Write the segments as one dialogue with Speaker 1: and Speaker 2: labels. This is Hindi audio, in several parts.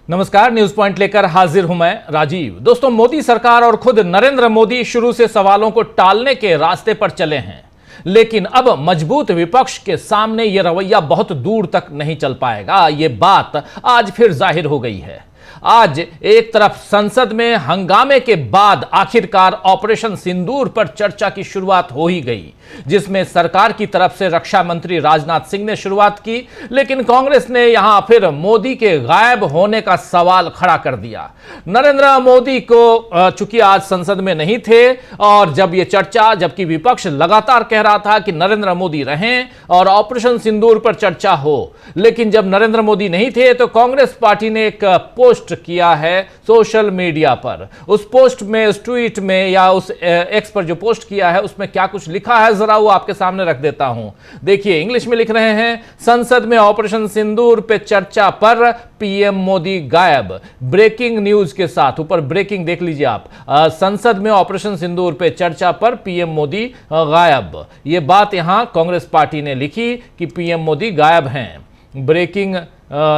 Speaker 1: नमस्कार, न्यूज पॉइंट लेकर हाजिर हूं मैं राजीव। दोस्तों, मोदी सरकार और खुद नरेंद्र मोदी शुरू से सवालों को टालने के रास्ते पर चले हैं, लेकिन अब मजबूत विपक्ष के सामने यह रवैया बहुत दूर तक नहीं चल पाएगा। यह बात आज फिर जाहिर हो गई है। आज एक तरफ संसद में हंगामे के बाद आखिरकार ऑपरेशन सिंदूर पर चर्चा की शुरुआत हो ही गई, जिसमें सरकार की तरफ से रक्षा मंत्री राजनाथ सिंह ने शुरुआत की, लेकिन कांग्रेस ने यहां फिर मोदी के गायब होने का सवाल खड़ा कर दिया। नरेंद्र मोदी को चूंकि आज संसद में नहीं थे और जब यह चर्चा, जबकि विपक्ष लगातार कह रहा था कि नरेंद्र मोदी रहें और ऑपरेशन सिंदूर पर चर्चा हो, लेकिन जब नरेंद्र मोदी नहीं थे तो कांग्रेस पार्टी ने एक पोस्ट किया है सोशल मीडिया पर। उस पोस्ट में, उस ट्वीट में या उस एक्स पर जो पोस्ट किया है, उसमें क्या कुछ लिखा है जरा वो आपके सामने रख देता हूं। देखिए, इंग्लिश में लिख रहे हैं, संसद में ऑपरेशन सिंदूर पे चर्चा पर पीएम मोदी गायब। ब्रेकिंग न्यूज के साथ ऊपर ब्रेकिंग देख लीजिए आप। संसद में ऑपरेशन सिंदूर पे चर्चा पर पीएम मोदी गायब। यह बात यहां कांग्रेस पार्टी ने लिखी कि पीएम मोदी गायब हैं। ब्रेकिंग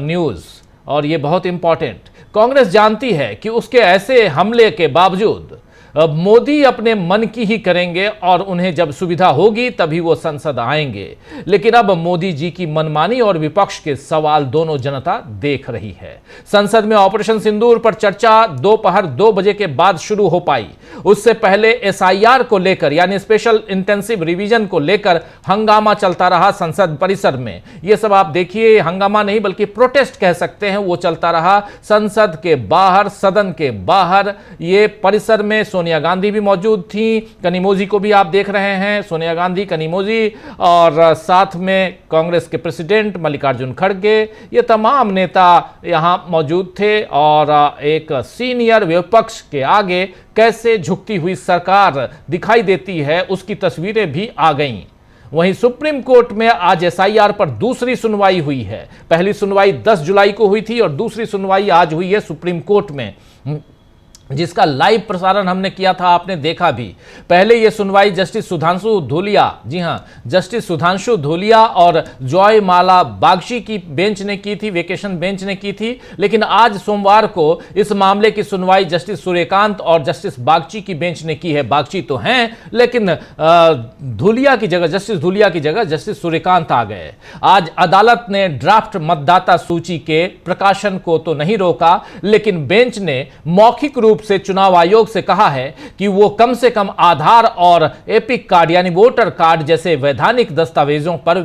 Speaker 1: न्यूज, और यह बहुत इंपॉर्टेंट। कांग्रेस जानती है कि उसके ऐसे हमले के बावजूद मोदी अपने मन की ही करेंगे और उन्हें जब सुविधा होगी तभी वो संसद आएंगे, लेकिन अब मोदी जी की मनमानी और विपक्ष के सवाल दोनों जनता देख रही है। संसद में ऑपरेशन सिंदूर पर चर्चा दोपहर 2 बजे के बाद शुरू हो पाई। उससे पहले एसआईआर को लेकर, यानी स्पेशल इंटेंसिव रिवीजन को लेकर हंगामा चलता रहा संसद परिसर में। यह सब आप देखिए, हंगामा नहीं बल्कि प्रोटेस्ट कह सकते हैं, वो चलता रहा संसद के बाहर, सदन के बाहर। ये परिसर में सोनिया गांधी भी मौजूद थी, कनिमोझी को भी आप देख रहे हैं, सोनिया गांधी, कनिमोझी, और साथ में कांग्रेस के प्रेसिडेंट मल्लिकार्जुन खड़गे। ये तमाम नेता यहां मौजूद थे और एक सीनियर विपक्ष के आगे कैसे झुकती हुई सरकार दिखाई देती है, उसकी तस्वीरें भी आ गईं। वहीं सुप्रीम कोर्ट में आज एसआईआर पर दूसरी सुनवाई हुई है। पहली सुनवाई 10 जुलाई को हुई थी और दूसरी सुनवाई आज हुई है सुप्रीम कोर्ट में, जिसका लाइव प्रसारण हमने किया था, आपने देखा भी। पहले यह सुनवाई जस्टिस सुधांशु धूलिया, जी हां, जस्टिस सुधांशु धूलिया और जॉय माला बागची की बेंच ने की थी, वेकेशन बेंच ने की थी। लेकिन आज सोमवार को इस मामले की सुनवाई जस्टिस सूर्यकांत और जस्टिस बागची की बेंच ने की है। बागची तो हैं, लेकिन धूलिया की जगह, जस्टिस धूलिया की जगह जस्टिस सूर्यकांत आ गए। आज अदालत ने ड्राफ्ट मतदाता सूची के प्रकाशन को तो नहीं रोका, लेकिन बेंच ने मौखिक रूप से चुनाव आयोग से कहा है कि वो कम से कम आधार और एपिक कार्ड यानी वोटर कार्ड जैसे वैधानिक दस्तावेजों पर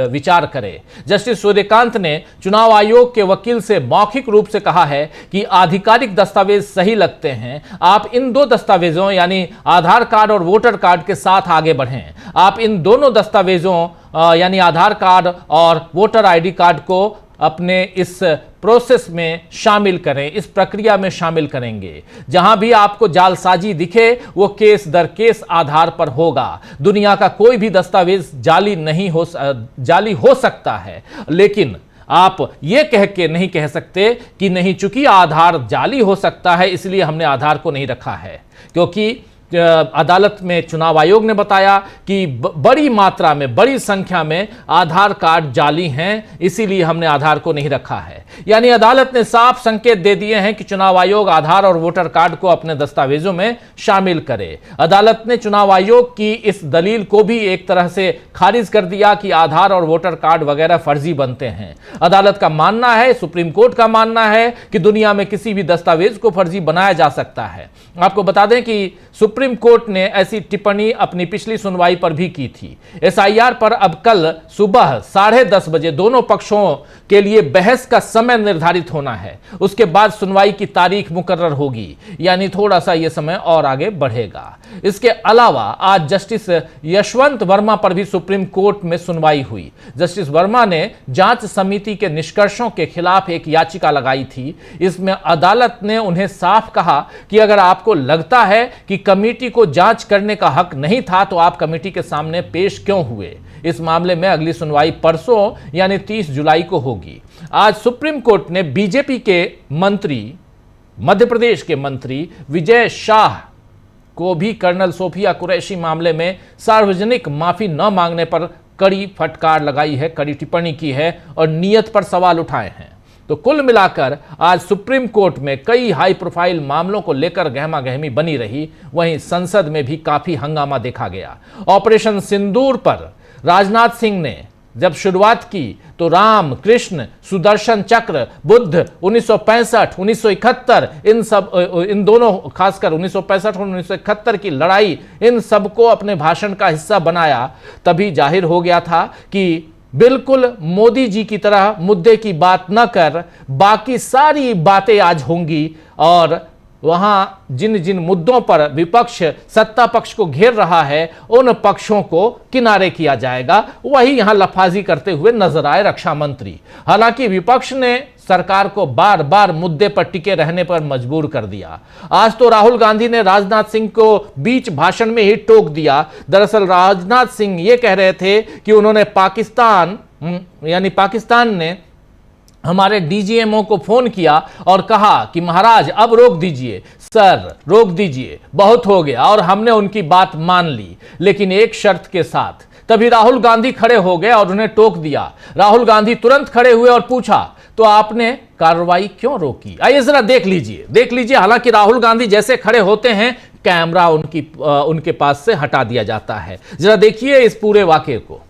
Speaker 1: विचार करे। जस्टिस सूर्यकांत ने चुनाव आयोग के वकील से मौखिक रूप से कहा है कि आधिकारिक दस्तावेज सही लगते हैं, आप इन 2 दस्तावेजों यानी आधार कार्ड और वोटर कार्ड के साथ आगे बढ़ें। आप इन दोनों दस्तावेजों यानी आधार कार्ड और वोटर आईडी कार्ड को अपने इस प्रोसेस में शामिल करें, इस प्रक्रिया में शामिल करेंगे। जहां भी आपको जालसाजी दिखे वो केस दर केस आधार पर होगा। दुनिया का कोई भी दस्तावेज जाली हो सकता है, लेकिन आप ये कह के नहीं कह सकते कि नहीं, चूंकि आधार जाली हो सकता है इसलिए हमने आधार को नहीं रखा है। क्योंकि अदालत में चुनाव आयोग ने बताया कि बड़ी मात्रा में, बड़ी संख्या में आधार कार्ड जाली हैं, इसीलिए हमने आधार को नहीं रखा है। यानी अदालत ने साफ संकेत दे दिए हैं कि चुनाव आयोग आधार और वोटर कार्ड को अपने दस्तावेजों में शामिल करे। अदालत ने चुनाव आयोग की इस दलील को भी एक तरह से खारिज कर दिया कि आधार और वोटर कार्ड वगैरह फर्जी बनते हैं। अदालत का मानना है, सुप्रीम कोर्ट का मानना है कि दुनिया में किसी भी दस्तावेज को फर्जी बनाया जा सकता है। आपको बता दें कि सुप्रीम कोर्ट ने ऐसी टिप्पणी अपनी पिछली सुनवाई पर भी की थी। एसआईआर पर अब कल सुबह 10:30 बजे दोनों पक्षों के लिए बहस का समय निर्धारित होना है। उसके बाद सुनवाई की तारीख मुकर्रर होगी, यानी थोड़ा सा यह समय और आगे बढ़ेगा। इसके अलावा आज जस्टिस यशवंत वर्मा पर भी सुप्रीम कोर्ट में सुनवाई हुई। जस्टिस वर्मा ने जांच समिति के निष्कर्षों के खिलाफ एक याचिका लगाई थी। इसमें अदालत ने उन्हें साफ कहा कि अगर आपको लगता है कि कमेटी को जांच करने का हक नहीं था तो आप कमेटी के सामने पेश क्यों हुए। इस मामले में अगली सुनवाई परसों यानी 30 जुलाई को होगी। आज सुप्रीम कोर्ट ने बीजेपी के मंत्री, मध्य प्रदेश के मंत्री विजय शाह को भी कर्नल सोफिया कुरैशी मामले में सार्वजनिक माफी न मांगने पर कड़ी फटकार लगाई है, कड़ी टिप्पणी की है और नीयत पर सवाल उठाए हैं। तो कुल मिलाकर आज सुप्रीम कोर्ट में कई हाई प्रोफाइल मामलों को लेकर गहमागहमी बनी रही, वहीं संसद में भी काफी हंगामा देखा गया। ऑपरेशन सिंदूर पर राजनाथ सिंह ने जब शुरुआत की तो राम, कृष्ण, सुदर्शन चक्र, बुद्ध, 1965, 1971, इन दोनों, खासकर 1965 और 1971 की लड़ाई, इन सबको अपने भाषण का हिस्सा बनाया। तभी जाहिर हो गया था कि बिल्कुल मोदी जी की तरह मुद्दे की बात न कर बाकी सारी बातें आज होंगी और वहां जिन जिन मुद्दों पर विपक्ष सत्ता पक्ष को घेर रहा है उन पक्षों को किनारे किया जाएगा। वही यहां लफाजी करते हुए नजर आए रक्षा मंत्री। हालांकि विपक्ष ने सरकार को बार बार मुद्दे पर टिके रहने पर मजबूर कर दिया। आज तो राहुल गांधी ने राजनाथ सिंह को बीच भाषण में ही टोक दिया। दरअसल राजनाथ सिंह ये कह रहे थे कि उन्होंने पाकिस्तान ने हमारे डीजीएमओ को फोन किया और कहा कि महाराज अब रोक दीजिए, सर रोक दीजिए, बहुत हो गया, और हमने उनकी बात मान ली, लेकिन एक शर्त के साथ। तभी राहुल गांधी खड़े हो गए और उन्हें टोक दिया। राहुल गांधी तुरंत खड़े हुए और पूछा, तो आपने कार्रवाई क्यों रोकी? आइए जरा देख लीजिए। हालांकि राहुल गांधी जैसे खड़े होते हैं, कैमरा उनके पास से हटा दिया जाता है। जरा देखिए इस पूरे वाकये को।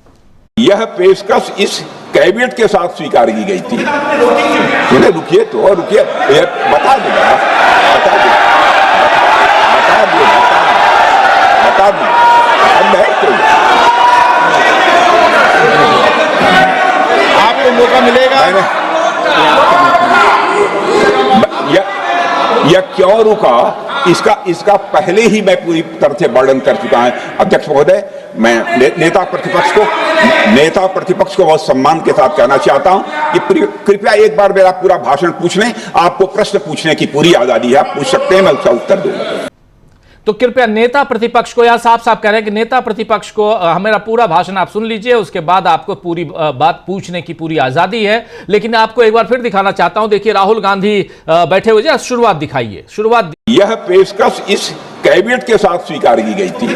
Speaker 2: यह पेशकश इस कैबिनेट के साथ स्वीकार की गई थी। रुकिए बता दूंगा,
Speaker 3: आपको मौका मिलेगा।
Speaker 2: यह क्यों रुका, इसका पहले ही मैं पूरी तरह से वर्णन कर चुका है। अध्यक्ष महोदय, मैं नेता प्रतिपक्ष को बहुत सम्मान के साथ कहना चाहता हूं कि कृपया एक बार मेरा पूरा भाषण पूछ लें। आपको प्रश्न पूछने की पूरी आजादी है, आप पूछ सकते हैं, मैं उसका उत्तर दूंगा।
Speaker 1: तो कृपया नेता प्रतिपक्ष को, या साफ साफ कह रहे हैं कि नेता प्रतिपक्ष को मेरा पूरा भाषण आप सुन लीजिए, उसके बाद आपको पूरी बात पूछने की पूरी आजादी है। लेकिन आपको एक बार फिर दिखाना चाहता हूं, देखिए राहुल गांधी बैठे हुए, शुरुआत दिखाइए।
Speaker 2: यह पेशकश इस कैबिनेट के साथ स्वीकार की गई थी।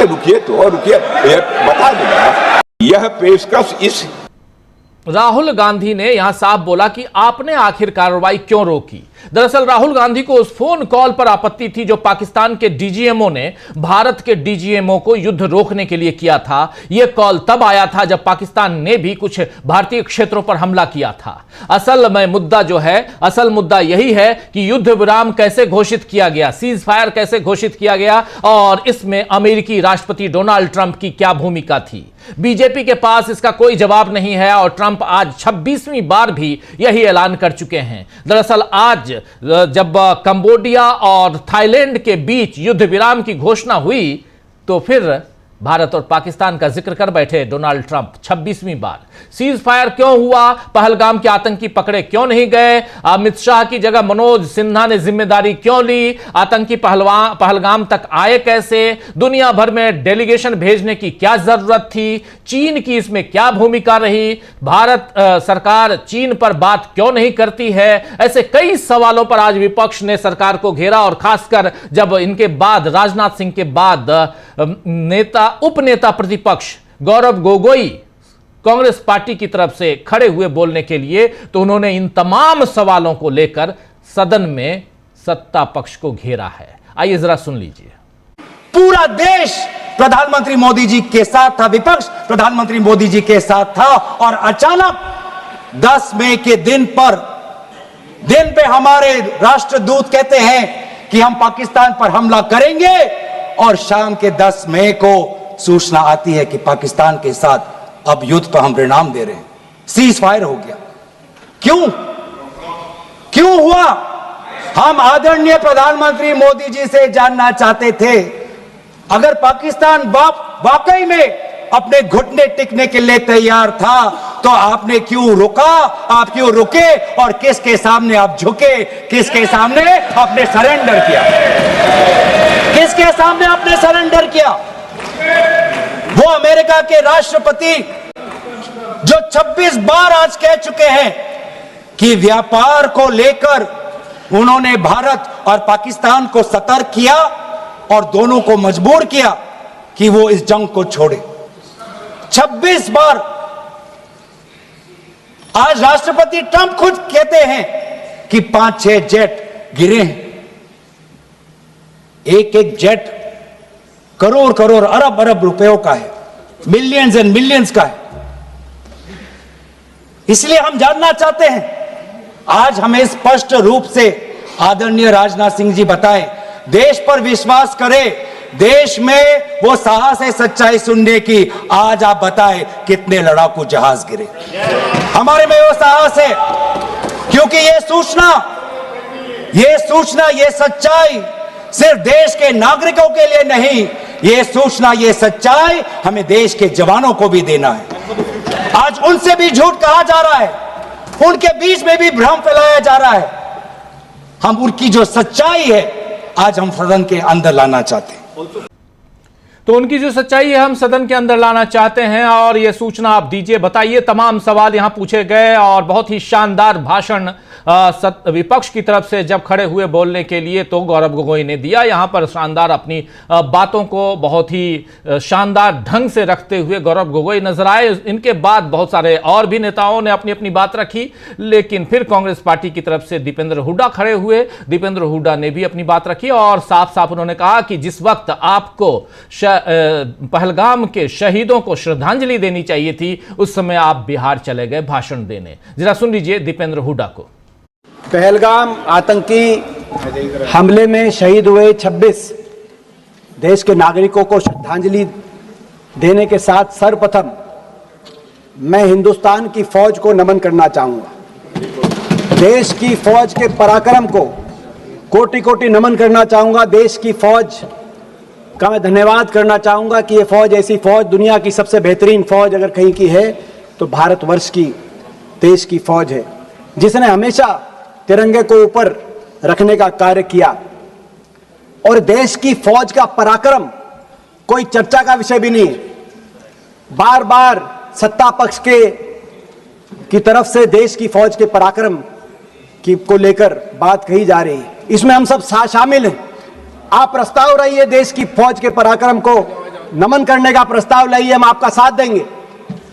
Speaker 2: रुकिए बता दूंगा। यह पेशकश इस
Speaker 1: राहुल गांधी ने यहां साफ बोला कि आपने आखिर कार्रवाई क्यों रोकी। दरअसल राहुल गांधी को उस फोन कॉल पर आपत्ति थी जो पाकिस्तान के डीजीएमओ ने भारत के डीजीएमओ को युद्ध रोकने के लिए किया था। यह कॉल तब आया था जब पाकिस्तान ने भी कुछ भारतीय क्षेत्रों पर हमला किया था। असल मुद्दा यही है कि युद्ध विराम कैसे घोषित किया गया, सीज फायर कैसे घोषित किया गया, और इसमें अमेरिकी राष्ट्रपति डोनाल्ड ट्रंप की क्या भूमिका थी। बीजेपी के पास इसका कोई जवाब नहीं है और ट्रंप आज 26वीं बार भी यही ऐलान कर चुके हैं। दरअसल आज जब कंबोडिया और थाईलैंड के बीच युद्ध विराम की घोषणा हुई तो फिर भारत और पाकिस्तान का जिक्र कर बैठे डोनाल्ड ट्रंप 26वीं बार। सीज फायर क्यों हुआ, पहलगाम के आतंकी पकड़े क्यों नहीं गए, अमित शाह की जगह मनोज सिन्हा ने जिम्मेदारी क्यों ली, आतंकी पहलगाम तक आए कैसे, दुनिया भर में डेलीगेशन भेजने की क्या जरूरत थी, चीन की इसमें क्या भूमिका रही, भारत सरकार चीन पर बात क्यों नहीं करती है। ऐसे कई सवालों पर आज विपक्ष ने सरकार को घेरा और खासकर जब इनके बाद राजनाथ सिंह के बाद उपनेता प्रतिपक्ष गौरव गोगोई कांग्रेस पार्टी की तरफ से खड़े हुए बोलने के लिए, तो उन्होंने इन तमाम सवालों को लेकर सदन में सत्ता पक्ष को घेरा है। आइए जरा सुन लीजिए।
Speaker 3: पूरा देश प्रधानमंत्री मोदी जी के साथ था, विपक्ष प्रधानमंत्री मोदी जी के साथ था, और अचानक 10 मई के दिन पे हमारे राष्ट्रदूत कहते हैं कि हम पाकिस्तान पर हमला करेंगे, और शाम के 10 मई को सूचना आती है कि पाकिस्तान के साथ अब युद्ध पर हम परिणाम दे रहे हैं, सीज फायर हो गया। क्यों हुआ? हम आदरणीय प्रधानमंत्री मोदी जी से जानना चाहते थे, अगर पाकिस्तान वाकई में अपने घुटने टिकने के लिए तैयार था तो आपने क्यों रुका, आप क्यों रुके, और किसके सामने आप झुके, किसके सामने आपने सरेंडर किया, किसके सामने आपने सरेंडर किया? वो अमेरिका के राष्ट्रपति जो 26 बार आज कह चुके हैं कि व्यापार को लेकर उन्होंने भारत और पाकिस्तान को सतर्क किया और दोनों को मजबूर किया कि वो इस जंग को छोड़े। 26 बार आज राष्ट्रपति ट्रंप खुद कहते हैं कि 5-6 जेट गिरे हैं। एक एक जेट करोड़ करोड़ अरब अरब रुपयों का है, मिलियंस एंड मिलियंस का है। इसलिए हम जानना चाहते हैं, आज हमें स्पष्ट रूप से आदरणीय राजनाथ सिंह जी बताएं, देश पर विश्वास करें, देश में वो साहस है सच्चाई सुनने की। आज आप बताएं कितने लड़ाकू जहाज गिरे। हमारे में वो साहस है क्योंकि ये सूचना ये सच्चाई सिर्फ देश के नागरिकों के लिए नहीं, ये सूचना ये सच्चाई हमें देश के जवानों को भी देना है। आज उनसे भी झूठ कहा जा रहा है, उनके बीच में भी भ्रम फैलाया जा रहा है। हम उनकी जो सच्चाई है आज हम सदन के अंदर लाना चाहते हैं।
Speaker 1: तो उनकी जो सच्चाई है हम सदन के अंदर लाना चाहते हैं और यह सूचना आप दीजिए, बताइए। तमाम सवाल यहां पूछे गए और बहुत ही शानदार भाषण विपक्ष की तरफ से जब खड़े हुए बोलने के लिए तो गौरव गोगोई ने दिया। यहां पर शानदार अपनी बातों को बहुत ही शानदार ढंग से रखते हुए गौरव गोगोई नजर आए। इनके बाद बहुत सारे और भी नेताओं ने अपनी अपनी बात रखी, लेकिन फिर कांग्रेस पार्टी की तरफ से दीपेंद्र हुड्डा खड़े हुए। दीपेंद्र हुड्डा ने भी अपनी बात रखी और साफ साफ उन्होंने कहा कि जिस वक्त आपको पहलगाम के शहीदों को श्रद्धांजलि देनी चाहिए थी, उस समय आप बिहार चले गए भाषण देने। जरा सुन लीजिए दीपेंद्र हुड्डा को।
Speaker 4: पहलगाम आतंकी हमले में शहीद हुए 26 देश के नागरिकों को श्रद्धांजलि देने के साथ सर्वप्रथम मैं हिंदुस्तान की फौज को नमन करना चाहूंगा। देश की फौज के पराक्रम को कोटि कोटि नमन करना चाहूंगा। देश की फौज का मैं धन्यवाद करना चाहूंगा कि ये फौज, ऐसी फौज, दुनिया की सबसे बेहतरीन फौज अगर कहीं की है तो भारतवर्ष की देश की फौज है, जिसने हमेशा तिरंगे को ऊपर रखने का कार्य किया। और देश की फौज का पराक्रम कोई चर्चा का विषय भी नहीं है। बार बार सत्ता पक्ष की तरफ से देश की फौज के पराक्रम को लेकर बात कही जा रही है, इसमें हम सब शामिल हैं। आप प्रस्ताव लाइए, देश की फौज के पराक्रम को नमन करने का प्रस्ताव लाइए, हम आपका साथ देंगे।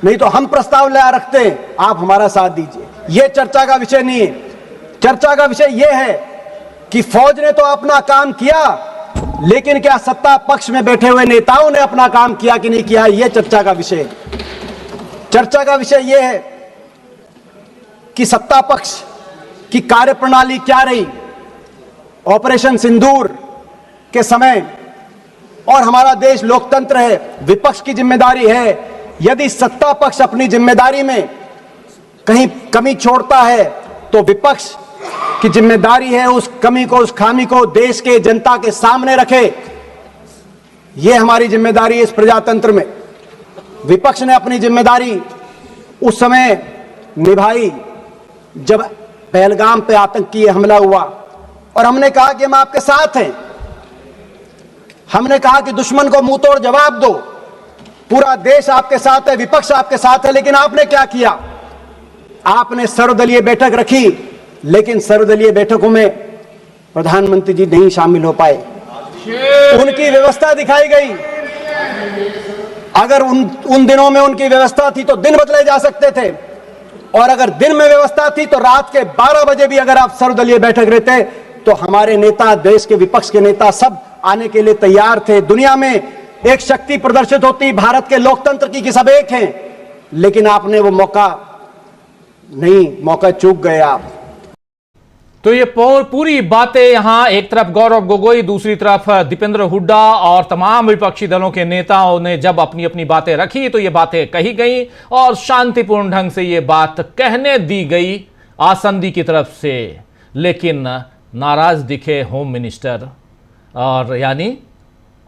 Speaker 4: नहीं तो हम प्रस्ताव ला रखते हैं, आप हमारा साथ दीजिए। यह चर्चा का विषय नहीं है। चर्चा का विषय यह है कि फौज ने तो अपना काम किया, लेकिन क्या सत्ता पक्ष में बैठे हुए नेताओं ने अपना काम किया कि नहीं किया, यह चर्चा का विषय है। चर्चा का विषय यह है कि सत्ता पक्ष की कार्यप्रणाली क्या रही ऑपरेशन सिंदूर के समय, और हमारा देश लोकतंत्र है, विपक्ष की जिम्मेदारी है। यदि सत्ता पक्ष अपनी जिम्मेदारी में कहीं कमी छोड़ता है तो विपक्ष की जिम्मेदारी है उस कमी को, उस खामी को देश के जनता के सामने रखे। यह हमारी जिम्मेदारी है इस प्रजातंत्र में। विपक्ष ने अपनी जिम्मेदारी उस समय निभाई जब पहलगाम पे आतंकी हमला हुआ, और हमने कहा कि हम आपके साथ हैं। हमने कहा कि दुश्मन को मुंह तोड़ जवाब दो, पूरा देश आपके साथ है, विपक्ष आपके साथ है। लेकिन आपने क्या किया? आपने सर्वदलीय बैठक रखी, लेकिन सर्वदलीय बैठकों में प्रधानमंत्री जी नहीं शामिल हो पाए। उनकी व्यवस्था दिखाई गई। अगर उन दिनों में उनकी व्यवस्था थी तो दिन बदले जा सकते थे, और अगर दिन में व्यवस्था थी तो रात के 12 बजे भी अगर आप सर्वदलीय बैठक रहते तो हमारे नेता, देश के विपक्ष के नेता सब आने के लिए तैयार थे। दुनिया में एक शक्ति प्रदर्शित होती भारत के लोकतंत्र की कि सब एक हैं, लेकिन आपने वो मौका चूक गए आप।
Speaker 1: तो ये पूरी बातें यहां एक तरफ गौरव गोगोई, दूसरी तरफ दीपेंद्र हुड्डा और तमाम विपक्षी दलों के नेताओं ने जब अपनी अपनी बातें रखी तो ये बातें कही गई और शांतिपूर्ण ढंग से ये बात कहने दी गई आसंदी की तरफ से। लेकिन नाराज दिखे होम मिनिस्टर और यानी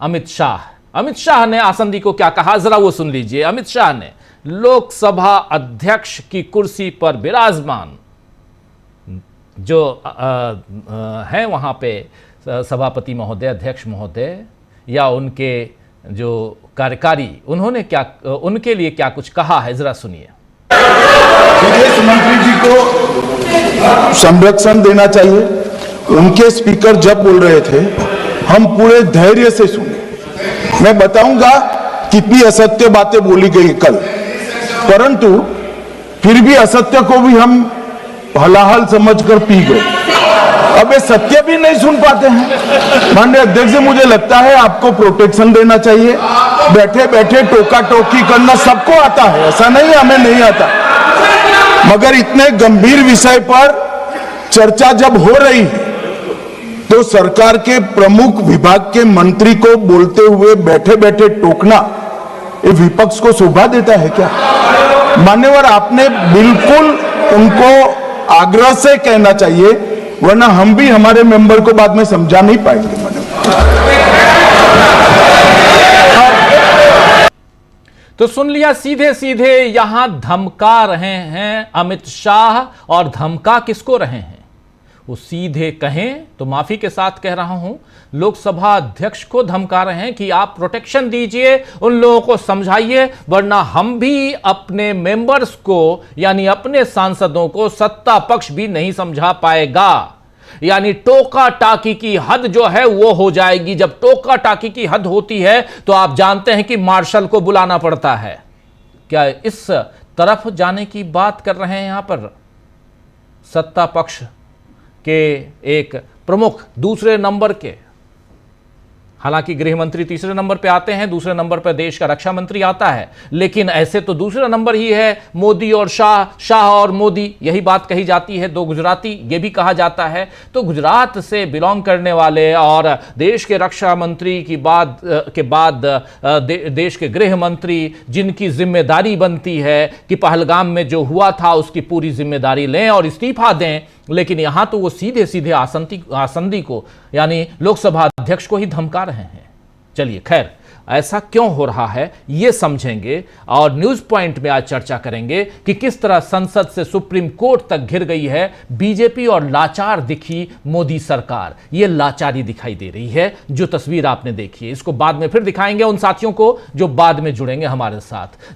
Speaker 1: अमित शाह ने आसंदी को क्या कहा, जरा वो सुन लीजिए। अमित शाह ने लोकसभा अध्यक्ष की कुर्सी पर विराजमान जो हैं वहां पे सभापति महोदय, अध्यक्ष महोदय या उनके जो कार्यकारी, उन्होंने क्या उनके लिए क्या कुछ कहा है, जरा सुनिए।
Speaker 5: विदेश मंत्री जी को संरक्षण देना चाहिए। उनके स्पीकर जब बोल रहे थे हम पूरे धैर्य से सुने। मैं बताऊंगा कितनी असत्य बातें बोली गई कल, परंतु फिर भी असत्य को भी हम हलाहल समझकर पी गए। अब ये सत्य भी नहीं सुन पाते हैं। माननीय अध्यक्ष जी, मुझे लगता है आपको प्रोटेक्शन देना चाहिए। बैठे बैठे टोका टोकी करना सबको आता है, ऐसा नहीं हमें नहीं आता, मगर इतने गंभीर विषय पर चर्चा जब हो रही है तो सरकार के प्रमुख विभाग के मंत्री को बोलते हुए बैठे बैठे टोकना ये विपक्ष को शोभा देता है क्या? मान्यवर, आपने बिल्कुल उनको आग्रह से कहना चाहिए, वरना हम भी हमारे मेंबर को बाद में समझा नहीं पाएंगे।
Speaker 1: तो सुन लिया, सीधे सीधे यहां धमका रहे हैं अमित शाह। और धमका किसको रहे हैं? वो सीधे कहें तो माफी के साथ कह रहा हूं, लोकसभा अध्यक्ष को धमका रहे हैं कि आप प्रोटेक्शन दीजिए, उन लोगों को समझाइए, वरना हम भी अपने मेंबर्स को यानी अपने सांसदों को सत्ता पक्ष भी नहीं समझा पाएगा। यानी टोका टाकी की हद जो है वो हो जाएगी। जब टोका टाकी की हद होती है तो आप जानते हैं कि मार्शल को बुलाना पड़ता है। क्या इस तरफ जाने की बात कर रहे हैं यहां पर सत्ता पक्ष के एक प्रमुख दूसरे नंबर के? हालांकि गृह मंत्री तीसरे नंबर पे आते हैं, दूसरे नंबर पर देश का रक्षा मंत्री आता है, लेकिन ऐसे तो दूसरा नंबर ही है मोदी और शाह, शाह और मोदी, यही बात कही जाती है। दो गुजराती ये भी कहा जाता है। तो गुजरात से बिलोंग करने वाले और देश के रक्षा मंत्री की बात के बाद देश के गृह मंत्री, जिनकी जिम्मेदारी बनती है कि पहलगाम में जो हुआ था उसकी पूरी जिम्मेदारी लें और इस्तीफा दें, लेकिन यहां तो वो सीधे सीधे आसंदी को यानी लोकसभा अध्यक्ष को ही धमका रहे हैं। चलिए खैर, ऐसा क्यों हो रहा है ये समझेंगे और न्यूज पॉइंट में आज चर्चा करेंगे कि किस तरह संसद से सुप्रीम कोर्ट तक घिर गई है बीजेपी और लाचार दिखी मोदी सरकार। ये लाचारी दिखाई दे रही है जो तस्वीर आपने देखी है। इसको बाद में फिर दिखाएंगे उन साथियों को जो बाद में जुड़ेंगे हमारे साथ।